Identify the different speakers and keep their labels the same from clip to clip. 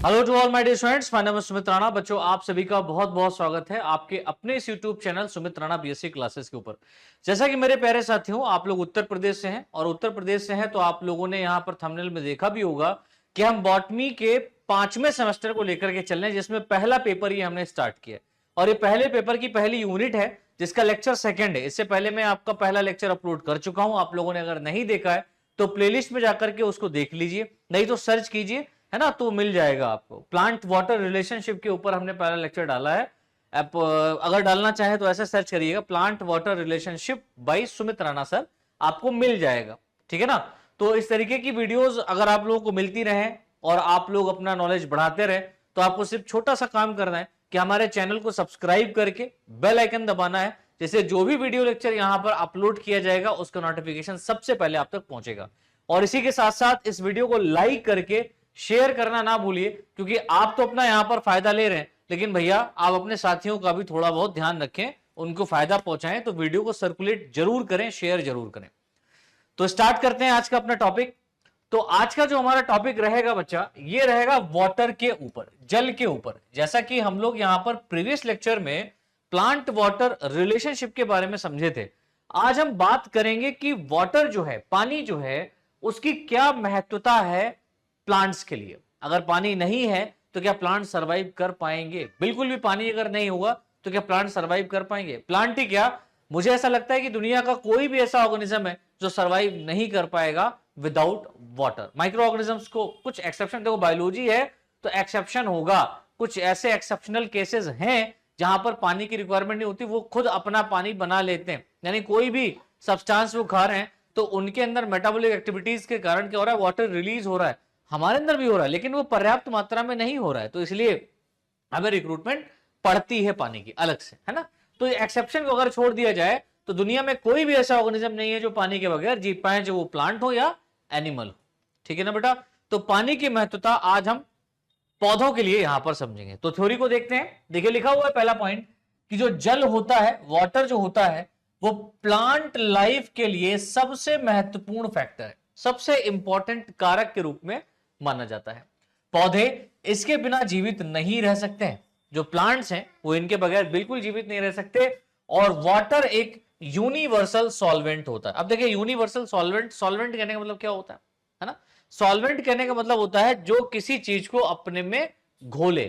Speaker 1: Hello to all my dear students, my name is Sumit Rana. बच्चों, आप सभी का बहुत बहुत स्वागत है आपके अपने इस YouTube channel Sumit Rana BSc classes के ऊपर। जैसा कि मेरे प्यारे साथियों, आप लोग उत्तर प्रदेश से हैं और उत्तर प्रदेश से हैं तो आप लोगों ने यहां पर थंबनेल में देखा भी होगा कि हम बॉटनी के 5वें सेमेस्टर को लेकर के चल रहे हैं, जिसमें पहला पेपर ही हमने स्टार्ट किया और ये पहले पेपर की पहली यूनिट है जिसका लेक्चर सेकंड है। इससे पहले मैं आपका पहला लेक्चर अपलोड कर चुका हूं। आप लोगों ने अगर नहीं देखा है तो प्लेलिस्ट में जाकर के उसको देख लीजिए, नहीं तो सर्च कीजिए, है ना, तो मिल जाएगा आपको। प्लांट वाटर रिलेशनशिप के ऊपर हमने पहला लेक्चर डाला है। आप अगर डालना चाहे तो ऐसे सर्च करिएगा, plant water relationship by Sumit Rana sir, आपको मिल जाएगा। ठीक है ना। तो इस तरीके की वीडियोस अगर आप लोगों को मिलती रहे और आप लोग अपना नॉलेज बढ़ाते रहे तो आपको सिर्फ छोटा सा काम करना है कि हमारे चैनल को सब्सक्राइब करके बेल आइकन दबाना है, जिससे जो भी वीडियो लेक्चर यहां पर अपलोड किया जाएगा उसका नोटिफिकेशन सबसे पहले आप तक पहुंचेगा। और इसी के साथ साथ इस वीडियो को लाइक करके शेयर करना ना भूलिए, क्योंकि आप तो अपना यहां पर फायदा ले रहे हैं, लेकिन भैया आप अपने साथियों का भी थोड़ा बहुत ध्यान रखें, उनको फायदा पहुंचाएं। तो वीडियो को सर्कुलेट जरूर करें, शेयर जरूर करें। तो स्टार्ट करते हैं आज का अपना टॉपिक। तो आज का जो हमारा टॉपिक रहेगा बच्चा, ये रहेगा वाटर के ऊपर, जल के ऊपर। जैसा कि हम लोग यहां पर प्रीवियस लेक्चर में प्लांट वाटर रिलेशनशिप के बारे में समझे थे, आज हम बात करेंगे कि वाटर जो है, पानी जो है, उसकी क्या महत्वता है प्लांट्स के लिए। अगर पानी नहीं है तो क्या प्लांट सरवाइव कर पाएंगे? बिल्कुल भी पानी अगर नहीं होगा तो क्या प्लांट सरवाइव कर पाएंगे? प्लांट ही क्या, मुझे ऐसा लगता है कि दुनिया का कोई भी ऐसा ऑर्गेनिज्म है जो सरवाइव नहीं कर पाएगा विदाउट वाटर। माइक्रो ऑर्गेनिजम्स को कुछ एक्सेप्शन, देखो बायोलॉजी है तो एक्सेप्शन होगा, कुछ ऐसे एक्सेप्शनल केसेस हैं जहां पर पानी की रिक्वायरमेंट नहीं होती, वो खुद अपना पानी बना लेते हैं। यानी कोई भी सब्सटेंस वो खा रहे हैं तो उनके अंदर मेटाबॉलिक एक्टिविटीज के कारण क्या हो रहा है, वाटर रिलीज हो रहा है। हमारे अंदर भी हो रहा है लेकिन वो पर्याप्त मात्रा में नहीं हो रहा है, तो इसलिए हमें रिक्रूटमेंट पड़ती है पानी की अलग से, है ना। तो एक्सेप्शन को अगर छोड़ दिया जाए तो दुनिया में कोई भी ऐसा ऑर्गेनिज्म नहीं है जो पानी के बगैर जी पाए, जो वो प्लांट हो या एनिमल हो। ठीक है ना बेटा। तो पानी की महत्वता आज हम पौधों के लिए यहां पर समझेंगे। तो थ्योरी को देखते हैं। देखिए लिखा हुआ है पहला पॉइंट कि जो जल होता है, वाटर जो होता है, वो प्लांट लाइफ के लिए सबसे महत्वपूर्ण फैक्टर है, सबसे इंपॉर्टेंट कारक के रूप में माना जाता है। पौधे इसके बिना जीवित नहीं रह सकते हैं, जो प्लांट्स हैं वो इनके बगैर बिल्कुल जीवित नहीं रह सकते। और वाटर एक यूनिवर्सल सॉल्वेंट होता है। अब देखिए यूनिवर्सल सॉल्वेंट, सॉल्वेंट कहने का मतलब क्या होता है ना। सॉल्वेंट कहने का मतलब होता है जो किसी चीज को अपने में घोले,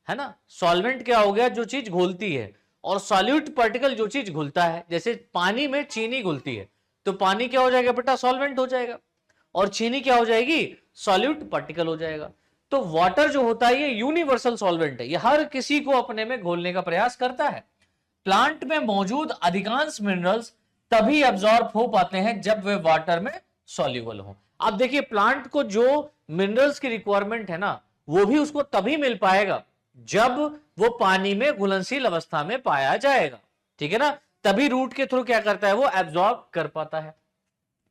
Speaker 1: है ना। सॉल्वेंट क्या हो गया, जो चीज घोलती है। और सॉल्यूट पार्टिकल जो चीज घुलता है, जैसे पानी में चीनी घुलती है तो पानी क्या हो जाएगा बेटा, सॉल्वेंट हो जाएगा। और चीनी क्या हो जाएगी, सॉल्यूट पार्टिकल हो जाएगा। तो वाटर जो होता है ये यूनिवर्सल सॉल्वेंट है, ये हर किसी को अपने में घोलने का प्रयास करता है। प्लांट में मौजूद अधिकांश मिनरल्स तभी अब्सॉर्ब हो पाते हैं जब वे वाटर में सॉल्युबल हो। अब देखिए प्लांट को जो मिनरल्स की रिक्वायरमेंट है ना, वो भी उसको तभी मिल पाएगा जब वो पानी में घुलनशील अवस्था में पाया जाएगा। ठीक है ना, तभी रूट के थ्रू क्या करता है, वो एब्सॉर्ब कर पाता है।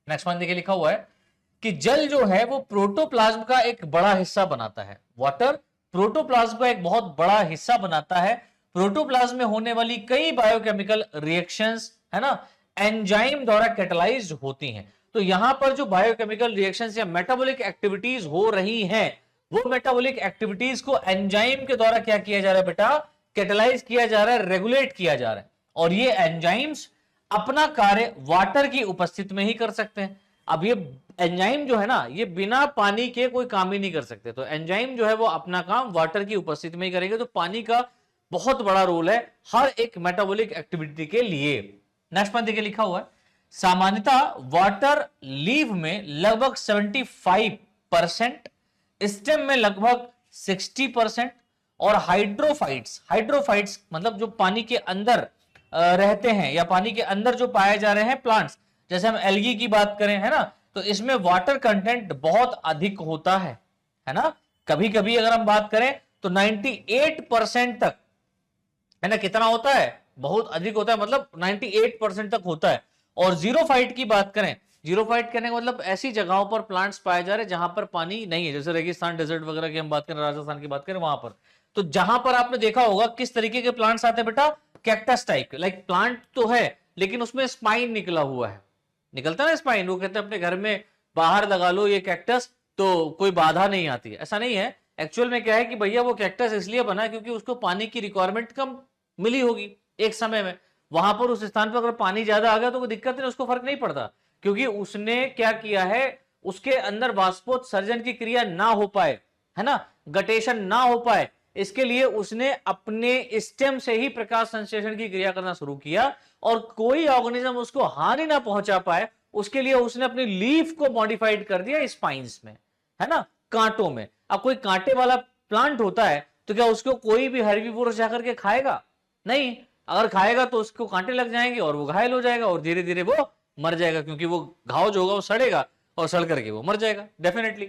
Speaker 1: नेक्स्ट पॉइंट देखिए लिखा हुआ है कि जल जो है वो प्रोटोप्लाज्म का एक बड़ा हिस्सा बनाता है। वाटर प्रोटोप्लाज्म का एक बहुत बड़ा हिस्सा बनाता है। प्रोटोप्लाज्म में होने वाली कई बायोकेमिकल रिएक्शंस, है ना, एंजाइम द्वारा कैटलाइज्ड होती हैं। तो यहां पर जो बायोकेमिकल रिएक्शंस या मेटाबॉलिक एक्टिविटीज हो रही हैं, वो मेटाबॉलिक एक्टिविटीज को एंजाइम के द्वारा क्या किया जा रहा है बेटा, कैटलाइज किया जा रहा है, रेगुलेट किया जा रहा है। और ये एंजाइम्स अपना कार्य वाटर की उपस्थिति में ही कर सकते हैं। अब ये एंजाइम जो है ना, ये बिना पानी के कोई काम ही नहीं कर सकते। तो एंजाइम जो है वो अपना काम वाटर की उपस्थिति में ही करेंगे। तो पानी का बहुत बड़ा रोल है हर एक मेटाबॉलिक एक्टिविटी के लिए। नेक्स्ट पॉइंट देखिए लिखा हुआ है, सामान्यतः वाटर लीफ में लगभग 75%, स्टेम में लगभग 60% और हाइड्रोफाइट्स मतलब जो पानी के अंदर रहते हैं या पानी के अंदर जो पाए जा रहे हैं प्लांट्स, जैसे हम एल्गी की बात करें, है ना, तो इसमें वाटर कंटेंट बहुत अधिक होता है ना। कभी कभी अगर हम बात करें तो 98% तक, है ना, कितना होता है, बहुत अधिक होता है, मतलब 98% तक होता है। और जीरोफाइट की बात करें, जीरोफाइट कहने का मतलब ऐसी जगहों पर प्लांट्स पाए जा रहे हैं जहां पर पानी नहीं है, जैसे रेगिस्तान, डेजर्ट वगैरह की हम बात करें, राजस्थान की बात करें, वहां पर। तो जहां पर आपने देखा होगा किस तरीके के प्लांट्स आते हैं बेटा, कैक्टस टाइप, लाइक प्लांट तो है लेकिन उसमें स्पाइन निकला हुआ है, निकलता है ना स्पाइन, वो कहते हैं अपने घर में बाहर लगा लो ये कैक्टस तो कोई बाधा नहीं आती है। ऐसा नहीं है, एक्चुअल में क्या है कि भैया वो कैक्टस इसलिए बना क्योंकि उसको पानी की रिक्वायरमेंट कम मिली होगी एक समय में, वहां पर उस स्थान पर अगर पानी ज्यादा आ गया तो कोई दिक्कत नहीं, उसको फर्क नहीं पड़ता, क्योंकि उसने क्या किया है, उसके अंदर वाष्पोत्सर्जन की क्रिया ना हो पाए, है ना, गटेशन ना हो पाए, इसके लिए उसने अपने स्टेम से ही प्रकाश संश्लेषण की क्रिया करना शुरू किया, और कोई ऑर्गेनिज्म उसको हानि ना पहुंचा पाए उसके लिए उसने अपनी लीफ को मॉडिफाइड कर दिया स्पाइन्स में, है ना, कांटों में। अब कोई कांटे वाला प्लांट होता है तो क्या उसको कोई भी हर्बीवोरस जाकर के खाएगा? नहीं, अगर खाएगा तो उसको कांटे लग जाएंगे और वो घायल हो जाएगा और धीरे धीरे वो मर जाएगा, क्योंकि वो घाव जो होगा वो सड़ेगा और सड़ करके वो मर जाएगा डेफिनेटली,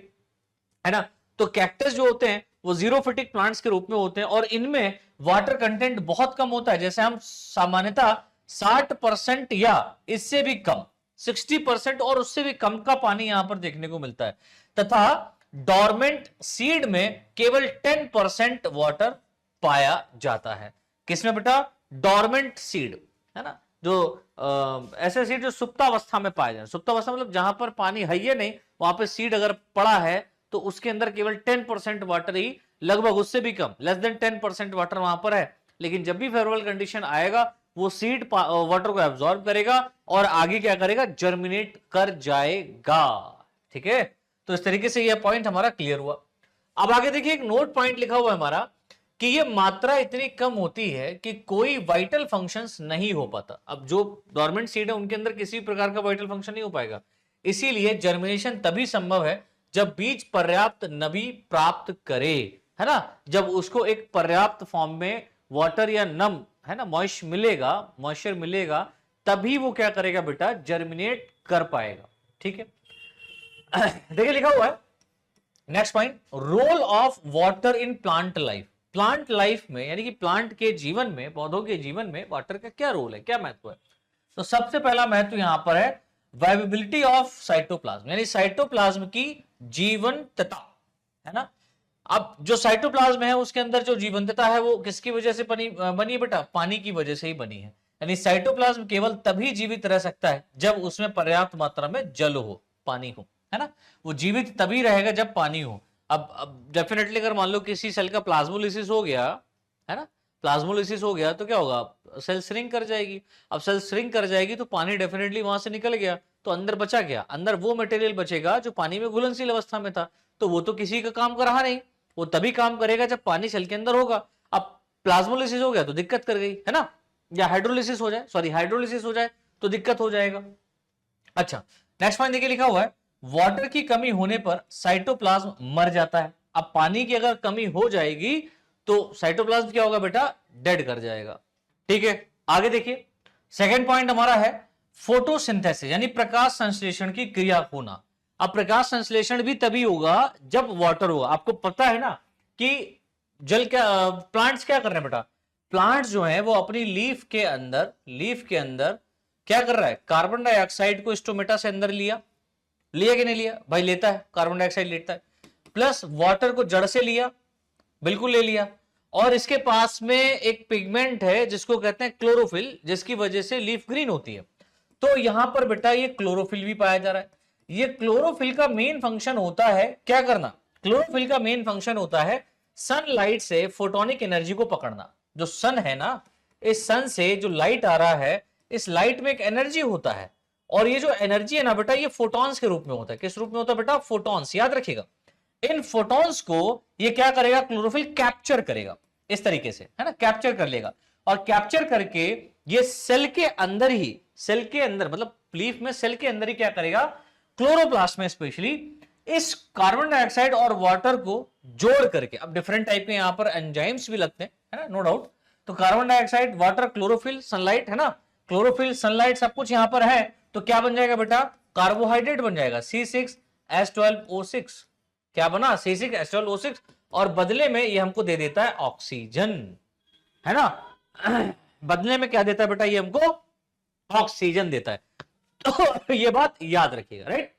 Speaker 1: है ना। तो कैक्टस जो होते हैं वो जीरोफिटिक प्लांट्स के रूप में होते हैं और इनमें वाटर कंटेंट बहुत कम होता है, जैसे हम सामान्यतः 60% या इससे भी कम 60% और उससे भी कम का पानी यहां पर देखने को मिलता है, तथा डॉर्मेंट सीड में केवल 10% वाटर पाया जाता है। किसमें बेटा? डॉर्मेंट सीड, है ना, जो ऐसे सीड जो सुप्तावस्था में पाए जाए, सुप्तावस्था मतलब जहां पर पानी है ही नहीं, वहां पे सीड अगर पड़ा है तो उसके अंदर केवल 10% वाटर ही, लगभग उससे भी कम, लेस देन 10% वाटर वहां पर है, लेकिन जब भी फेवरेबल कंडीशन आएगा वो सीड वाटर को एब्जॉर्ब करेगा और आगे क्या करेगा, जर्मिनेट कर जाएगा। ठीक है, तो इस तरीके से ये पॉइंट हमारा क्लियर हुआ। अब आगे देखिए एक नोट पॉइंट लिखा हुआ है हमारा कि ये मात्रा इतनी कम होती है कि कोई वाइटल फंक्शंस नहीं हो पाता। अब जो डॉर्मेंट सीड है उनके अंदर किसी प्रकार का वाइटल फंक्शन नहीं हो पाएगा, इसीलिए जर्मिनेशन तभी संभव है जब बीज पर्याप्त नमी प्राप्त करे, है ना, जब उसको एक पर्याप्त फॉर्म में वाटर या नम, है ना, मॉइस्चर मिलेगा, तभी वो क्या करेगा बेटा, जर्मिनेट कर पाएगा। ठीक है, देखिए लिखा हुआ है next point, role of water in plant life. Plant life में यानी कि प्लांट के जीवन में, पौधों के जीवन में वाटर का क्या रोल है, क्या महत्व है? तो सबसे पहला महत्व यहां पर है वाइबिलिटी ऑफ साइटोप्लाज्म, यानी साइटोप्लाज्म की जीवंतता, है ना। अब जो साइटोप्लाज्म है उसके अंदर जो जीवंतता है वो किसकी वजह से बनी है बेटा? पानी की वजह से ही बनी है। यानी साइटोप्लाज्म केवल तभी जीवित रह सकता है जब उसमें पर्याप्त मात्रा में जल हो, पानी हो, है ना, वो जीवित तभी रहेगा जब पानी हो। अब डेफिनेटली अगर मान लो किसी सेल का प्लाज्मोलिसिस हो गया, है ना, प्लाज्मोलिसिस हो गया तो क्या होगा, सेल श्रिंक कर जाएगी। अब सेल श्रिंक कर जाएगी तो पानी डेफिनेटली वहां से निकल गया, तो अंदर बचा क्या, अंदर वो मटेरियल बचेगा जो पानी में घुलनशील अवस्था में था, तो वो तो किसी का काम कर रहा नहीं, वो तभी काम करेगा जब पानी सेल के अंदर होगा। अब प्लाज्मोलिसिस हो गया तो दिक्कत कर गई, है ना, या हाइड्रोलिसिस हो जाए तो दिक्कत हो जाएगा। अच्छा, नेक्स्ट पॉइंट देखिए लिखा हुआ है, वाटर की कमी होने पर साइटोप्लाज्म मर जाता है। अब पानी की अगर कमी हो जाएगी तो साइटोप्लाज्म क्या होगा बेटा, डेड कर जाएगा। ठीक है, आगे देखिए सेकंड पॉइंट हमारा है फोटोसिंथेसिस, यानी प्रकाश संश्लेषण की क्रिया होना। अब प्रकाश संश्लेषण भी तभी होगा जब वाटर होगा। आपको पता है ना कि जल क्या, प्लांट्स क्या कर रहे हैं बेटा, प्लांट्स जो है वो अपनी लीफ के अंदर क्या कर रहा है, कार्बन डाइऑक्साइड को स्टोमेटा से अंदर लिया कि नहीं लिया भाई, लेता है, कार्बन डाइऑक्साइड लेता है, प्लस वाटर को जड़ से लिया, बिल्कुल ले लिया, और इसके पास में एक पिगमेंट है जिसको कहते हैं क्लोरोफिल, जिसकी वजह से लीफ ग्रीन होती है। तो यहां पर बेटा ये क्लोरोफिल भी पाया जा रहा है। ये क्लोरोफिल का मेन फंक्शन होता है क्या करना, क्लोरोफिल का मेन फंक्शन होता है सनलाइट से फोटोनिक एनर्जी को पकड़ना। जो सन है ना, इस सन से जो लाइट आ रहा है, इस लाइट में एक एनर्जी होता है, और ये जो एनर्जी है ना बेटा, ये फोटॉन्स के रूप में होता है। किस रूप में होता है बेटा, फोटॉन्स, याद रखिएगा। इन फोटॉन्स को ये क्या करेगा, क्लोरोफिल कैप्चर करेगा, इस तरीके से, है ना, कैप्चर कर लेगा, और कैप्चर करके ये सेल के अंदर मतलब लीफ में सेल के अंदर ही क्या करेगा, क्लोरोप्लास्ट में स्पेशली इस कार्बन डाइऑक्साइड और वाटर को जोड़ करके, अब डिफरेंट टाइप के यहां पर एंजाइम्स भी लगते हैं, है ना, नो डाउट। तो carbon dioxide, water, chlorophyll, sunlight, है ना, क्लोरोफिल, सनलाइट सब कुछ यहां पर है, तो क्या बन जाएगा बेटा, कार्बोहाइड्रेट बन जाएगा, C6H12O6। क्या बना, C6H12O6, और बदले में ये हमको दे देता है ऑक्सीजन, है ना, बदले में क्या देता है बेटा, ये हमको ऑक्सीजन देता है। तो ये बात याद रखिएगा, राइट।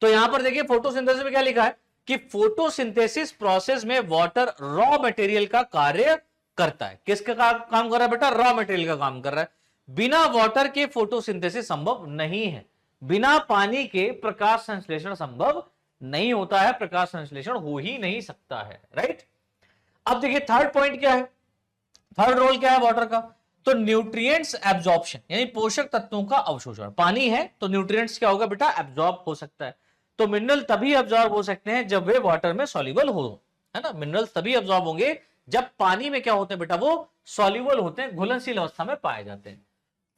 Speaker 1: तो यहां पर देखिए फोटोसिंथेसिस में क्या लिखा है कि फोटोसिंथेसिस प्रोसेस में वाटर रॉ मटेरियल का कार्य करता है। किसका काम कर रहा है बेटा, रॉ मटेरियल का काम कर रहा है। बिना वाटर के फोटोसिंथेसिस संभव नहीं है, बिना पानी के प्रकाश संश्लेषण संभव नहीं होता है, प्रकाश संश्लेषण हो ही नहीं सकता है, राइट। अब देखिए थर्ड पॉइंट क्या है, थर्ड रोल क्या है वाटर का, तो न्यूट्रिएंट्स एब्जॉर्प्शन, यानी पोषक तत्वों का अवशोषण। पानी है तो न्यूट्रिएंट्स क्या होगा बेटा, एब्जॉर्ब हो सकता है। तो मिनरल तभी एब्जॉर्ब हो सकते हैं जब वे वाटर में सॉल्युबल हो, है ना। मिनरल्स तभी एब्जॉर्ब होंगे जब पानी में क्या होते हैं बेटा, वो सॉल्युबल होते हैं, घुलनशील अवस्था में पाए जाते हैं।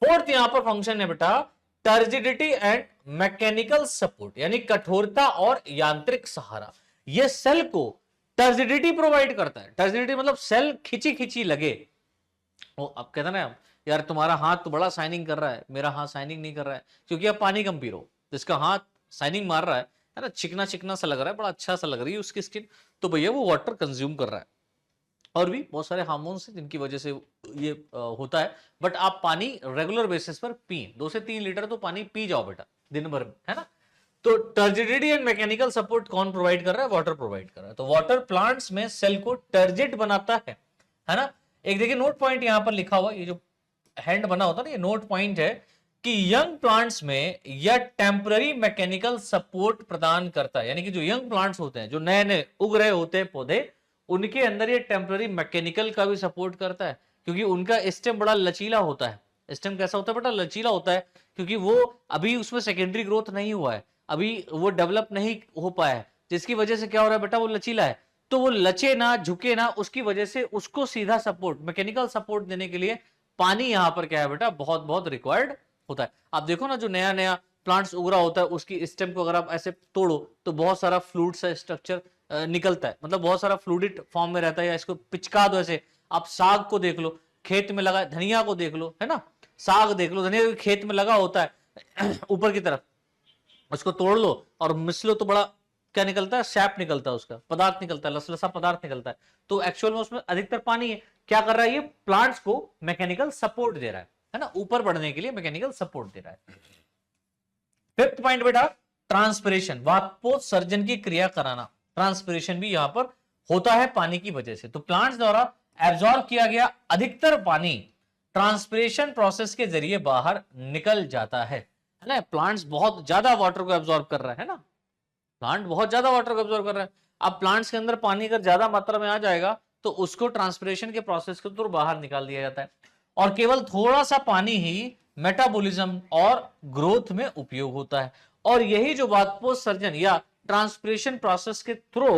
Speaker 1: फोर्थ यहां पर फंक्शन है बेटा टर्जिडिटी एंड मैकेनिकल सपोर्ट, यानी कठोरता और यांत्रिक सहारा। ये सेल को टर्जिडिटी प्रोवाइड करता है। टर्जिडिटी मतलब सेल खिंची खिंची लगे। वो अब कहते ना यार तुम्हारा हाथ तो बड़ा शाइनिंग कर रहा है, मेरा हाथ शाइनिंग नहीं कर रहा है, क्योंकि आप पानी कम पी रहे हो। जिसका हाथ शाइनिंग मार रहा है ना, चिकना चिकना सा लग रहा है, बड़ा अच्छा सा लग रही है उसकी स्किन, तो भैया वो वाटर कंज्यूम कर रहा है। और भी बहुत सारे हार्मोन्स हैं जिनकी वजह से ये होता है। बट आप पानी रेगुलर बेसिस पर पिए, 2 से 3 लीटर तो पानी पी जाओ बेटा दिन भर में, है ना। तो टर्जिडिटी एंड मैकेनिकल सपोर्ट कौन प्रोवाइड कर रहा है, वाटर प्रोवाइड कर रहा है। तो वाटर प्लांट्स में सेल को टर्जिड बनाता है ना। एक देखिए नोट पॉइंट यहां पर लिखा हुआ, ये जो हैंड बना होता है ना, ये नोट पॉइंट है कि यंग प्लांट्स में यह टेम्पररी मैकेनिकल सपोर्ट प्रदान करता है। यानी कि जो यंग प्लांट्स होते हैं, जो नए नए उग रहे होते हैं पौधे, उनके अंदर ये टेम्पररी मैकेनिकल का भी सपोर्ट करता है, क्योंकि उनका स्टेम बड़ा लचीला होता है। स्टेम कैसा होता है बेटा, लचीला होता है, क्योंकि वो अभी उसमें सेकेंडरी ग्रोथ नहीं हुआ है, अभी वो डेवलप नहीं हो पाया है, जिसकी वजह से क्या हो रहा है बेटा, वो लचीला है। तो वो लचे ना, झुके ना, उसकी वजह से उसको सीधा सपोर्ट, मैकेनिकल सपोर्ट देने के लिए पानी यहां पर क्या है बेटा, बहुत बहुत रिक्वायर्ड होता है। आप देखो ना, जो नया नया प्लांट्स उग रहा होता है, उसकी स्टेम को अगर आप ऐसे तोड़ो तो बहुत सारा फ्लूइड सा स्ट्रक्चर निकलता है, मतलब बहुत सारा फ्लूइड फॉर्म में रहता है। या इसको पिचका दो ऐसे, आप साग को देख लो, खेत में लगा, धनिया को देख लो, है ना, साग देख लो, धनिया खेत में लगा होता है ऊपर की तरफ, उसको तोड़ लो और मिसलो तो बड़ा क्या निकलता है, सैप निकलता है, उसका पदार्थ निकलता है, लसलसा पदार्थ निकलता है। तो एक्चुअल में उसमें अधिकतर पानी है। क्या कर रहा है, ये प्लांट्स को मैकेनिकल सपोर्ट दे रहा है ना, ऊपर बढ़ने के लिए मैकेनिकल सपोर्ट दे रहा है। फिफ्थ पॉइंट बेटा ट्रांसपिरेशन, वाष्पोत्सर्जन की क्रिया कराना। ट्रांसपिरेशन भी यहां पर होता है पानी की वजह से। तो प्लांट्स द्वारा एब्जॉर्ब किया गया अधिकतर पानी ट्रांसपिरेशन प्रोसेस के जरिए बाहर निकल जाता है ना। प्लांट्स बहुत ज्यादा वाटर को एब्जॉर्ब कर रहा है ना, प्लांट बहुत ज्यादा वाटर को एब्जॉर्ब कर रहा है। अब प्लांट्स के अंदर पानी अगर ज्यादा मात्रा में आ जाएगा तो उसको ट्रांसपिरेशन के प्रोसेस के थ्रू बाहर निकाल दिया जाता है, और केवल थोड़ा सा पानी ही मेटाबॉलिज्म और ग्रोथ में उपयोग होता है। और यही जो वाष्पोत्सर्जन या ट्रांसपिरेशन प्रोसेस के थ्रू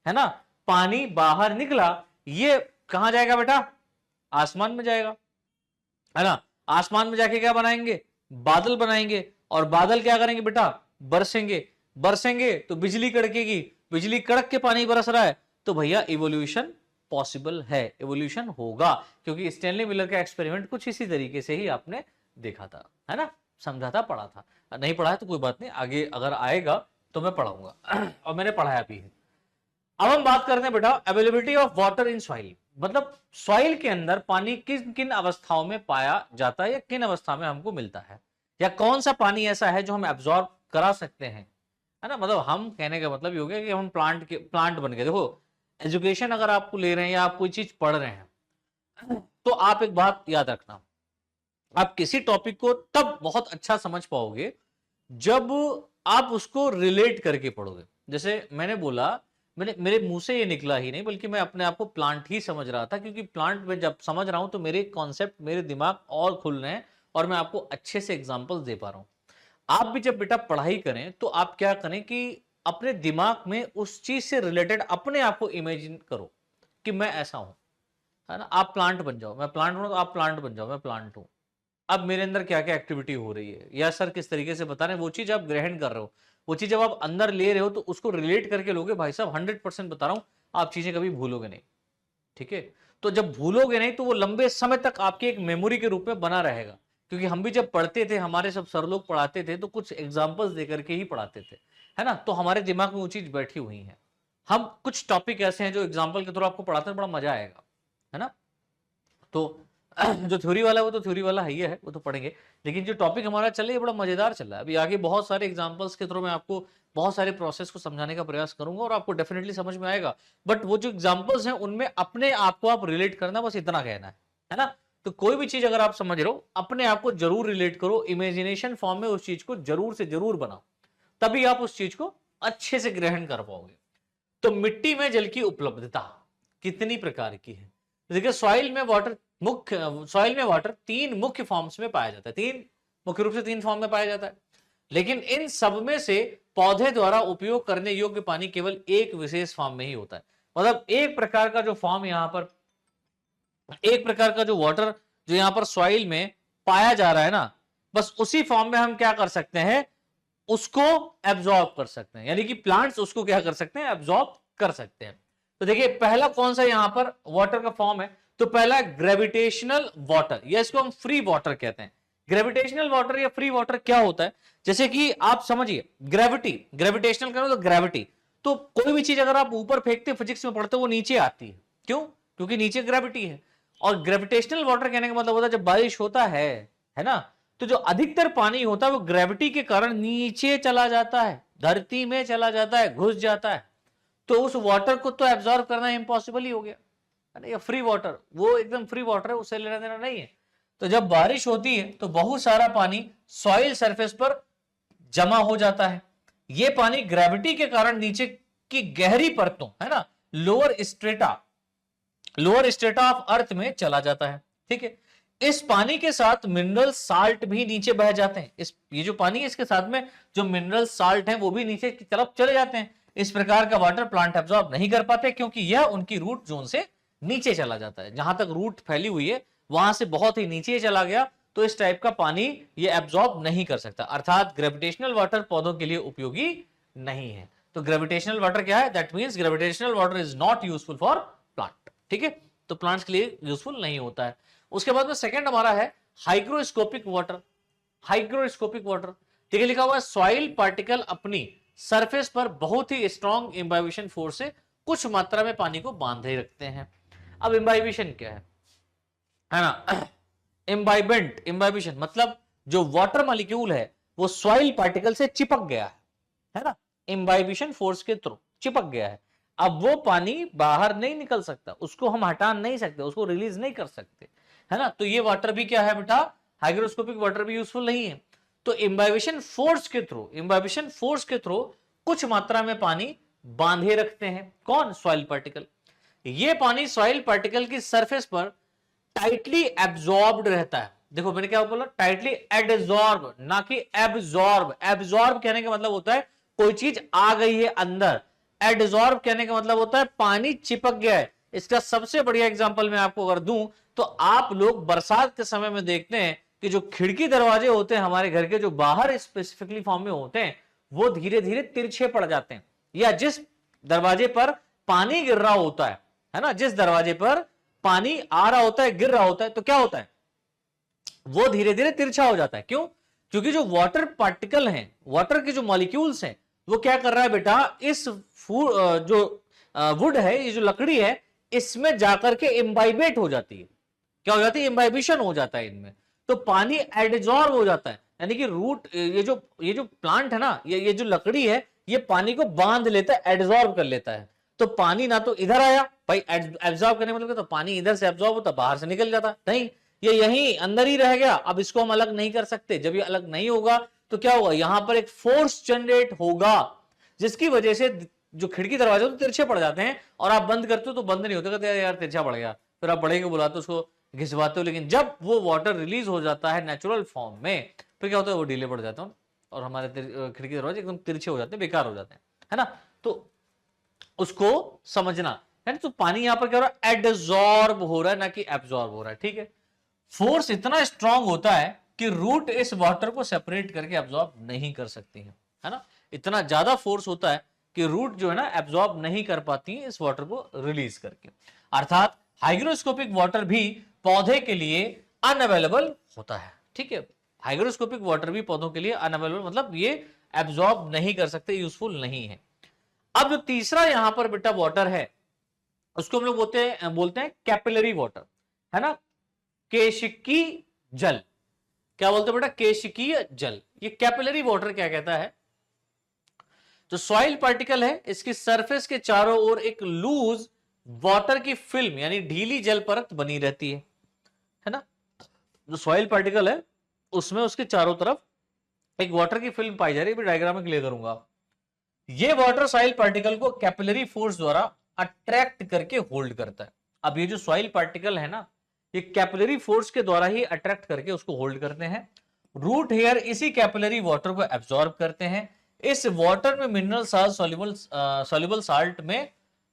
Speaker 1: है ना, पानी बाहर निकला, ये कहां जाएगा बेटा, आसमान में जाएगा, है ना। आसमान में जाके क्या बनाएंगे, बादल बनाएंगे, और बादल क्या करेंगे बेटा, बरसेंगे। बरसेंगे तो बिजली कड़केगी, बिजली कड़क के पानी बरस रहा है, तो भैया इवोल्यूशन पॉसिबल है, इवोल्यूशन होगा, क्योंकि स्टैनली मिलर का एक्सपेरिमेंट कुछ इसी तरीके से ही आपने देखा था, है ना, समझा था, पढ़ा था। नहीं पढ़ा है तो कोई बात नहीं, आगे अगर आएगा तो मैं पढ़ाऊंगा और मैंने पढ़ाया भी है। अब हम बात करते हैं बेटा availability of water in soil, मतलब सॉइल के अंदर पानी किन किन अवस्थाओं में पाया जाता है, या किन अवस्था में हमको मिलता है, या कौन सा पानी ऐसा है जो हम एब्जॉर्ब करा सकते हैं, है ना। मतलब हम कहने का मतलब ये हो गया कि हम प्लांट बन गए। देखो एजुकेशन अगर आपको ले रहे हैं या आप कोई चीज पढ़ रहे हैं, तो आप एक बात याद रखना, आप किसी टॉपिक को तब बहुत अच्छा समझ पाओगे जब आप उसको रिलेट करके पढ़ोगे। जैसे मैंने बोला, मेरे मुंह से ये निकला ही नहीं, बल्कि मैं अपने आप को प्लांट ही समझ रहा था, क्योंकि प्लांट में जब समझ रहा हूं तो मेरे कॉन्सेप्ट, मेरे दिमाग और खुल रहे हैं, और मैं आपको अच्छे से एग्जांपल्स दे पा रहा हूं। आप भी जब बेटा पढ़ाई करें तो आप क्या करें कि अपने दिमाग में उस चीज से रिलेटेड अपने आप को इमेजिन करो कि मैं ऐसा हूं, है ना। आप प्लांट बन जाओ, मैं प्लांट हूं तो आप प्लांट बन जाओ, मैं प्लांट हूं। अब मेरे अंदर क्या क्या एक्टिविटी हो रही है, या सर किस तरीके से बता रहे हैं, वो चीज आप ग्रहण कर रहे हो, वो चीज जब आप अंदर ले रहे हो तो उसको रिलेट करके लोगे। भाई साहब 100% बता रहा हूं, आप चीजें कभी भूलोगे नहीं, ठीक है। तो जब भूलोगे नहीं तो वो लंबे समय तक आपकी एक मेमोरी के रूप में बना रहेगा, क्योंकि हम भी जब पढ़ते थे, हमारे सब सर लोग पढ़ाते थे तो कुछ एग्जाम्पल्स देकर के ही पढ़ाते थे, है ना। तो हमारे दिमाग में वो चीज बैठी हुई है। हम कुछ टॉपिक ऐसे हैं जो एग्जाम्पल के थ्रू आपको पढ़ाते हैं, बड़ा मजा आएगा, है ना। तो जो थ्योरी वाला है वो तो थ्योरी वाला ही है, वो तो पढ़ेंगे, लेकिन जो टॉपिक हमारा चल रहा है बड़ा मजेदार चल रहा है। अभी आगे बहुत सारे एग्जांपल्स के थ्रू मैं आपको बहुत सारे प्रोसेस को समझाने का प्रयास करूंगा, और आपको डेफिनेटली समझ में आएगा। बट वो जो एग्जांपल्स हैं उनमें अपने आप को आप रिलेट करना, बस इतना कहना है ना। तो कोई भी चीज अगर आप समझ रहे हो, अपने आप को जरूर रिलेट करो, इमेजिनेशन फॉर्म में उस चीज को जरूर से जरूर बनाओ, तभी आप उस चीज को अच्छे से ग्रहण कर पाओगे। तो मिट्टी में जल की उपलब्धता कितनी प्रकार की है? देखिए सॉइल में वाटर तीन मुख्य फॉर्म्स में पाया जाता है, तीन मुख्य रूप से तीन फॉर्म में पाया जाता है, लेकिन इन सब में से पौधे द्वारा उपयोग करने योग्य पानी केवल एक विशेष फॉर्म में ही होता है। मतलब एक प्रकार का जो फॉर्म यहां पर, एक प्रकार का जो वाटर जो यहां पर सॉइल में पाया जा रहा है ना, बस उसी फॉर्म में हम क्या कर सकते हैं, उसको एब्जॉर्ब कर सकते हैं, यानी कि प्लांट्स उसको क्या कर सकते हैं, एब्जॉर्ब कर सकते हैं। तो देखिए पहला कौन सा यहां पर वाटर का फॉर्म है, तो पहला ग्रेविटेशनल वाटर, या इसको हम फ्री वाटर कहते हैं। ग्रेविटेशनल वाटर या फ्री वाटर क्या होता है, जैसे कि आप समझिए ग्रेविटेशनल करो तो ग्रेविटी, तो कोई भी चीज अगर आप ऊपर फेंकते फिजिक्स में पढ़ते हो वो नीचे आती है, क्यों, क्योंकि नीचे ग्रेविटी है। और ग्रेविटेशनल वाटर कहने का मतलब होता है जब बारिश होता है ना, तो जो अधिकतर पानी होता है वो ग्रेविटी के कारण नीचे चला जाता है, धरती में चला जाता है, घुस जाता है। तो उस वाटर को तो एब्जॉर्ब करना इम्पॉसिबल ही हो गया है ना। या फ्री वाटर, वो एकदम फ्री वाटर है, उससे लेना देना नहीं है। तो जब बारिश होती है तो बहुत सारा पानी सॉइल सरफेस पर जमा हो जाता है। ये पानी ग्रेविटी के कारण नीचे की गहरी परतों है ना, लोअर स्ट्रेटा ऑफ अर्थ में चला जाता है। ठीक है, इस पानी के साथ मिनरल साल्ट भी नीचे बह जाते हैं। ये जो पानी है इसके साथ में जो मिनरल साल्ट है वो भी नीचे की तरफ चले जाते हैं। इस प्रकार का वाटर प्लांट एब्जॉर्ब नहीं कर पाते क्योंकि यह उनकी रूट जोन से नीचे चला जाता है। जहां तक रूट फैली हुई है वहां से बहुत ही नीचे चला गया, तो इस टाइप का पानी ये एब्जॉर्ब नहीं कर सकता। अर्थात ग्रेविटेशनल वाटर पौधों के लिए उपयोगी नहीं है। तो ग्रेविटेशनल वाटर क्या है, that means gravitational water is not useful for plant. ठीक है, तो प्लांट्स के लिए यूजफुल नहीं होता है। उसके बाद में सेकंड हमारा है हाइग्रोस्कोपिक वाटर। हाइग्रोस्कोपिक वाटर ठीक है, लिखा हुआ है सॉइल पार्टिकल अपनी सरफेस पर बहुत ही स्ट्रॉन्ग इम्बाइबिशन फोर्स से कुछ मात्रा में पानी को बांधे रखते हैं। अब इम्बाइबिशन क्या है ना, इम्बाइबिशन मतलब जो वाटर मॉलिक्यूल है वो सॉइल पार्टिकल से चिपक गया है ना, इम्बाइबिशन फोर्स के थ्रू चिपक गया है। अब वो पानी बाहर नहीं निकल सकता, उसको हम हटा नहीं सकते, उसको रिलीज नहीं कर सकते है ना। तो ये वाटर भी क्या है बेटा, हाइग्रोस्कोपिक वाटर भी यूजफुल नहीं है। तो इम्बाइबिशन फोर्स के थ्रू कुछ मात्रा में पानी बांधे रखते हैं कौन, सॉइल पार्टिकल। ये पानी सॉइल पार्टिकल की सरफेस पर टाइटली एब्जॉर्ब्ड रहता है। देखो मैंने क्या बोला, टाइटली एडजॉर्ब ना कि एब्जॉर्ब। एब्जॉर्ब कहने का मतलब होता है कोई चीज आ गई है अंदर, एडजॉर्ब कहने का मतलब होता है पानी चिपक गया है। इसका सबसे बढ़िया एग्जांपल मैं आपको अगर दूं तो आप लोग बरसात के समय में देखते हैं कि जो खिड़की दरवाजे होते हैं हमारे घर के, जो बाहर स्पेसिफिकली फॉर्म में होते हैं, वो धीरे धीरे तिरछे पड़ जाते हैं। या जिस दरवाजे पर पानी गिर रहा होता है ना, जिस दरवाजे पर पानी आ रहा होता है, गिर रहा होता है, तो क्या होता है, वो धीरे धीरे तिरछा हो जाता है। क्यों, क्योंकि जो वाटर पार्टिकल हैं, वाटर के जो मॉलिक्यूल्स हैं, वो क्या कर रहा है बेटा, इस जो वुड है, ये जो लकड़ी है, इसमें जाकर के इम्बाइबेट हो जाती है। क्या हो जाती है, इम्बाइबिशन हो जाता है इनमें, तो पानी एडजॉर्ब हो जाता है। यानी कि रूट, ये जो प्लांट है ना, ये जो लकड़ी है, ये पानी को बांध लेता है, एडजॉर्ब कर लेता है। तो पानी ना तो इधर आया भाई, एब्जॉर्ब करने मतलब तो पानी इधर से एब्जॉर्ब होता, बाहर से निकल जाता, नहीं, ये यहीं अंदर ही रह गया। अब इसको हम अलग नहीं कर सकते। जब ये अलग नहीं होगा तो क्या होगा, यहां पर एक फोर्स जनरेट होगा जिसकी वजह से जो खिड़की दरवाजे तो तिरछे पड़ जाते हैं, और आप बंद करते हो तो बंद नहीं होते, कहते यार तिरछा पड़ गया, फिर आप बड़े को बुलाते हो, उसको घिसवाते हो। लेकिन जब वो वाटर रिलीज हो जाता है नेचुरल फॉर्म में, फिर क्या होता है, वो ढीले पड़ जाते हैं और हमारे खिड़की दरवाजे एकदम तिरछे हो जाते हैं, बेकार हो जाते हैं, है ना। तो उसको समझना है ना। तो पानी यहां पर क्या हो रहा है, एडजॉर्ब हो रहा है, ना कि एब्जॉर्ब हो रहा है। ठीक है, फोर्स इतना स्ट्रांग होता है कि रूट इस वाटर को सेपरेट करके एब्जॉर्ब नहीं कर सकती है ना। इतना ज्यादा फोर्स होता है कि रूट जो है ना एब्जॉर्ब नहीं कर पाती है इस वाटर को रिलीज करके। अर्थात हाइग्रोस्कोपिक वाटर भी पौधे के लिए अनअवेलेबल होता है। ठीक है, हाइग्रोस्कोपिक वाटर भी पौधों के लिए अनअवेलेबल मतलब ये एब्जॉर्ब नहीं कर सकते, यूजफुल नहीं है। अब जो तीसरा यहां पर बेटा वाटर है, उसको हम लोग बोलते हैं कैपिलरी वाटर, है ना, केशिकी जल। क्या बोलते हैं बेटा, केशिकीय जल। ये कैपिलरी वाटर क्या कहता है, जो सॉइल पार्टिकल है, इसकी सरफेस के चारों ओर एक लूज वाटर की फिल्म यानी ढीली जल परत बनी रहती है ना। जो सॉइल पार्टिकल है उसमें उसके चारों तरफ एक वाटर की फिल्म पाई जा रही है। डायग्राम में क्लियर करूंगा। ये वाटर सॉइल पार्टिकल को कैपिलरी फोर्स द्वारा अट्रैक्ट करके होल्ड करता है। अब ये जो सॉइल पार्टिकल है ना, ये कैपिलरी फोर्स के द्वारा ही अट्रैक्ट करके उसको होल्ड करते हैं। रूट हेयर इसी कैपिलरी वाटर को एब्जॉर्ब करते हैं। इस वाटर में मिनरल साल्ट सॉल्युबल साल्ट में,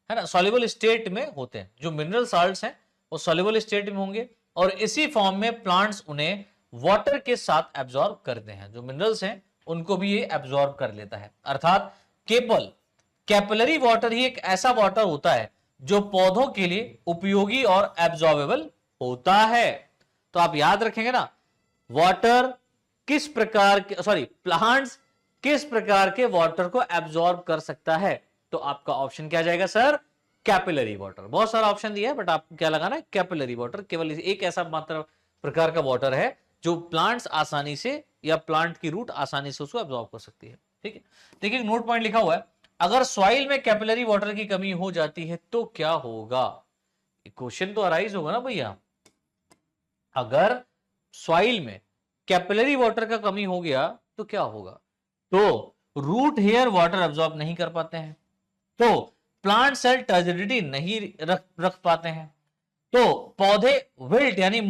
Speaker 1: है ना, सॉल्युबल स्टेट में होते हैं। जो मिनरल साल्ट्स हैं वो सॉल्युबल स्टेट में होंगे और इसी फॉर्म में प्लांट्स उन्हें वाटर के साथ एब्जॉर्ब करते हैं। जो मिनरल्स हैं उनको भी ये एब्जॉर्ब कर लेता है। अर्थात कैपिलरी वाटर ही एक ऐसा वाटर होता है जो पौधों के लिए उपयोगी और एब्जॉर्बेबल होता है। तो आप याद रखेंगे ना, वाटर किस प्रकार के प्लांट्स किस प्रकार के वाटर को एब्जॉर्ब कर सकता है, तो आपका ऑप्शन क्या जाएगा सर? Capillary water. बहुत सारा ऑप्शन दिया है बट आपको क्या लगाना है? Capillary water. केवल एक ऐसा मात्र प्रकार का वाटर है जो प्लांट्स आसानी से या प्लांट की रूट आसानी से उसको एब्जॉर्ब कर सकती है। ठीक है, देखिए नोट पॉइंट लिखा हुआ है, अगर सॉइल में कैपिलरी वाटर की कमी हो जाती है तो क्या होगा? क्वेश्चन तो अराइज होगा ना भैया। अगर सॉइल में कैपिलरी वाटर का कमी हो गया तो क्या होगा? तो रूट हेयर वाटर एब्जॉर्ब नहीं कर पाते हैं, तो प्लांट सेल टर्जिडिटी नहीं रख पाते हैं, तो पौधे विल्ट यानी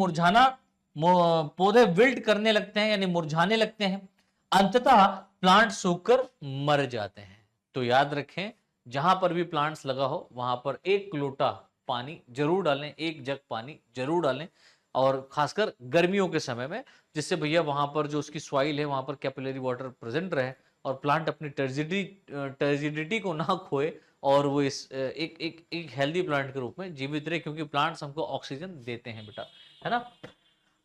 Speaker 1: पौधे विल्ट करने लगते हैं यानी मुरझाने लगते हैं। अंततः प्लांट सूखकर मर जाते हैं। तो याद रखें, जहां पर भी प्लांट्स लगा हो वहां पर एक लोटा पानी जरूर डालें, एक जग पानी जरूर डालें, और खासकर गर्मियों के समय में, जिससे भैया वहां पर जो उसकी सॉइल है वहां पर कैपिलरी वाटर प्रेजेंट रहे और प्लांट अपनी टर्जिडिटी को ना खोए और वो इस एक हेल्दी प्लांट के रूप में जीवित रहे, क्योंकि प्लांट्स हमको ऑक्सीजन देते हैं बेटा, है ना।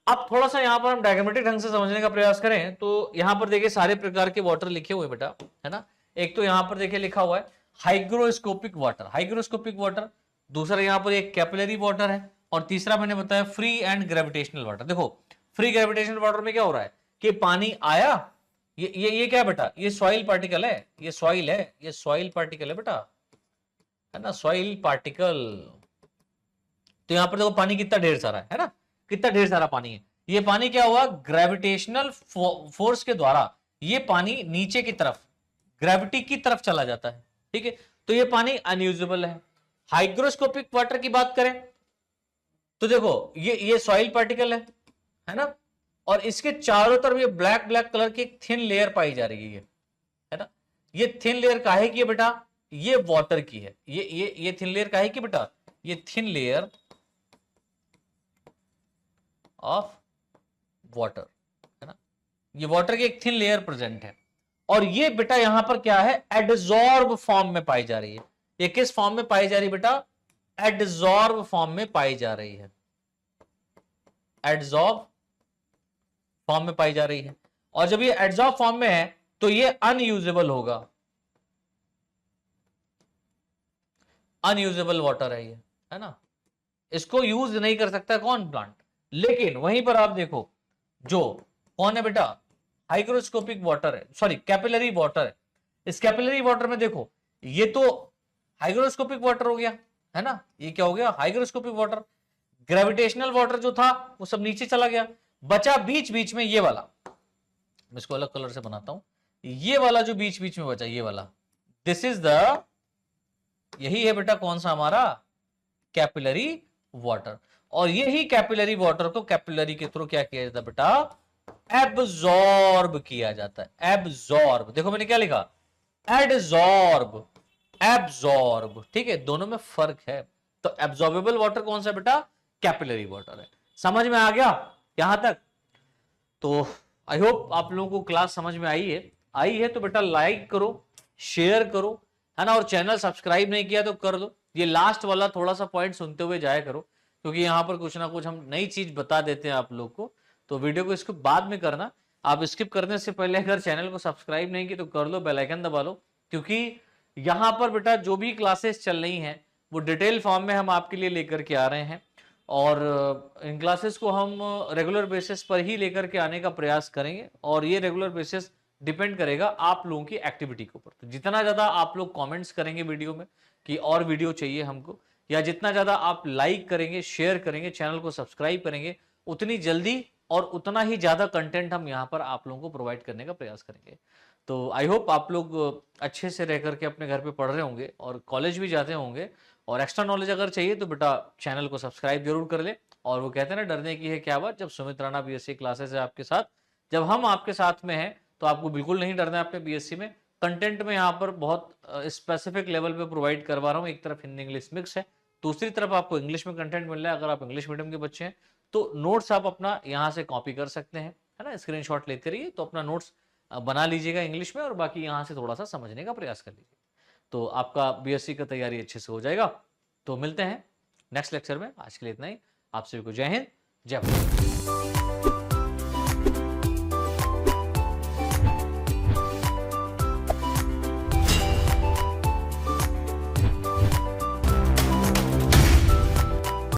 Speaker 1: अब थोड़ा सा यहाँ पर हम डायग्रामेटिक ढंग से समझने का प्रयास करें तो यहाँ पर देखिए सारे प्रकार के वाटर लिखे हुए बेटा, है ना। एक तो यहाँ पर देखिए लिखा हुआ है हाइग्रोस्कोपिक वाटर, दूसरा यहाँ पर एक कैपिलरी वाटर है, और तीसरा मैंने बताया फ्री एंड ग्रेविटेशनल वाटर। देखो फ्री ग्रेविटेशनल वाटर में क्या हो रहा है कि पानी आया, ये क्या है बेटा? ये सॉइल पार्टिकल है, ये सॉइल पार्टिकल है बेटा, है ना, सॉइल पार्टिकल। तो यहां पर देखो पानी कितना ढेर सारा है ना, कितना ढेर सारा पानी है। ये पानी क्या हुआ? ग्रेविटेशनल फोर्स के द्वारा ये पानी नीचे की तरफ, ग्रेविटी की तरफ चला जाता है। ठीक है, तो ये पानी अनयूजेबल है। हाइग्रोस्कोपिक वाटर की बात करें तो देखो ये सॉइल पार्टिकल है ना, और इसके चारों तरफ ये ब्लैक कलर की एक थिन लेयर पाई जा रही है ना। ये थिन लेयर काहे की है बेटा? ये वाटर की है। ये थिन लेयर काहे की बेटा? ये थिन लेयर ऑफ वाटर, है ना। ये वाटर की एक थिन लेयर प्रेजेंट है, और ये बेटा यहां पर क्या है? एडजॉर्ब फॉर्म में पाई जा रही है। ये किस फॉर्म में पाई जा रही है बेटा? एडजॉर्ब फॉर्म में पाई जा रही है, एडजॉर्ब फॉर्म में पाई जा रही है। और जब ये एडजॉर्ब फॉर्म में है तो ये अनयूजेबल होगा, अनयूजेबल वाटर है ये, है ना। इसको यूज नहीं कर सकता कौन? प्लांट। लेकिन वहीं पर आप देखो जो कौन है बेटा? हाइग्रोस्कोपिक वाटर है, सॉरी कैपिलरी वाटर है। इस कैपिलरी वाटर में देखो ये तो हाइग्रोस्कोपिक वाटर हो गया, है ना। ये क्या हो गया? Hygroscopic water. ग्रेविटेशनल वाटर जो था वो सब नीचे चला गया, बचा बीच में ये वाला। मैं इसको अलग कलर से बनाता हूं। ये वाला जो बीच में बचा, ये वाला, दिस इज द, यही है बेटा कौन सा? हमारा कैपिलरी वाटर। और यही कैपिलरी वाटर को कैपिलरी के थ्रू क्या किया जाता है बेटा? एब्जॉर्ब किया जाता है। एब्जॉर्ब, देखो मैंने क्या लिखा? Adsorb, absorb. ठीक है, दोनों में फर्क है। तो एब्जॉर्बेबल वाटर कौन सा बेटा? कैपिलरी वाटर है। समझ में आ गया यहां तक? तो आई होप आप लोगों को क्लास समझ में आई है तो बेटा लाइक करो, शेयर करो, है ना, और चैनल सब्सक्राइब नहीं किया तो कर दो। ये लास्ट वाला थोड़ा सा पॉइंट सुनते हुए जाया करो, क्योंकि यहाँ पर कुछ ना कुछ हम नई चीज बता देते हैं आप लोग को। तो वीडियो को इसको बाद में करना, आप स्किप करने से पहले अगर चैनल को सब्सक्राइब नहीं की तो कर लो, बेल आइकन दबा लो, क्योंकि यहाँ पर बेटा जो भी क्लासेस चल रही हैं वो डिटेल फॉर्म में हम आपके लिए लेकर के आ रहे हैं, और इन क्लासेस को हम रेगुलर बेसिस पर ही लेकर के आने का प्रयास करेंगे, और ये रेगुलर बेसिस डिपेंड करेगा आप लोगों की एक्टिविटी के ऊपर। तो जितना ज्यादा आप लोग कमेंट्स करेंगे वीडियो में कि और वीडियो चाहिए हमको, या जितना ज्यादा आप लाइक करेंगे, शेयर करेंगे, चैनल को सब्सक्राइब करेंगे, उतनी जल्दी और उतना ही ज्यादा कंटेंट हम यहाँ पर आप लोगों को प्रोवाइड करने का प्रयास करेंगे। तो आई होप आप लोग अच्छे से रह करके अपने घर पे पढ़ रहे होंगे और कॉलेज भी जाते होंगे, और एक्स्ट्रा नॉलेज अगर चाहिए तो बेटा चैनल को सब्सक्राइब जरूर कर ले। और वो कहते हैं ना, डरने की है क्या बात, जब सुमित राणा बीएससी क्लासेस है आपके साथ, जब हम आपके साथ में हैं, तो आपको बिल्कुल नहीं डरना है अपने बीएससी में। कंटेंट में यहाँ पर बहुत स्पेसिफिक लेवल पे प्रोवाइड करवा रहा हूँ। एक तरफ हिंदी इंग्लिश मिक्स है, दूसरी तरफ आपको इंग्लिश में कंटेंट मिल रहा है। अगर आप इंग्लिश मीडियम के बच्चे हैं तो नोट्स आप अपना यहाँ से कॉपी कर सकते हैं, है ना, स्क्रीनशॉट लेते रहिए, तो अपना नोट्स बना लीजिएगा इंग्लिश में, और बाकी यहाँ से थोड़ा सा समझने का प्रयास कर लीजिए, तो आपका बीएससी का तैयारी अच्छे से हो जाएगा। तो मिलते हैं नेक्स्ट लेक्चर में, आज के लिए इतना ही। आप सभी को जय हिंद, जय भारत।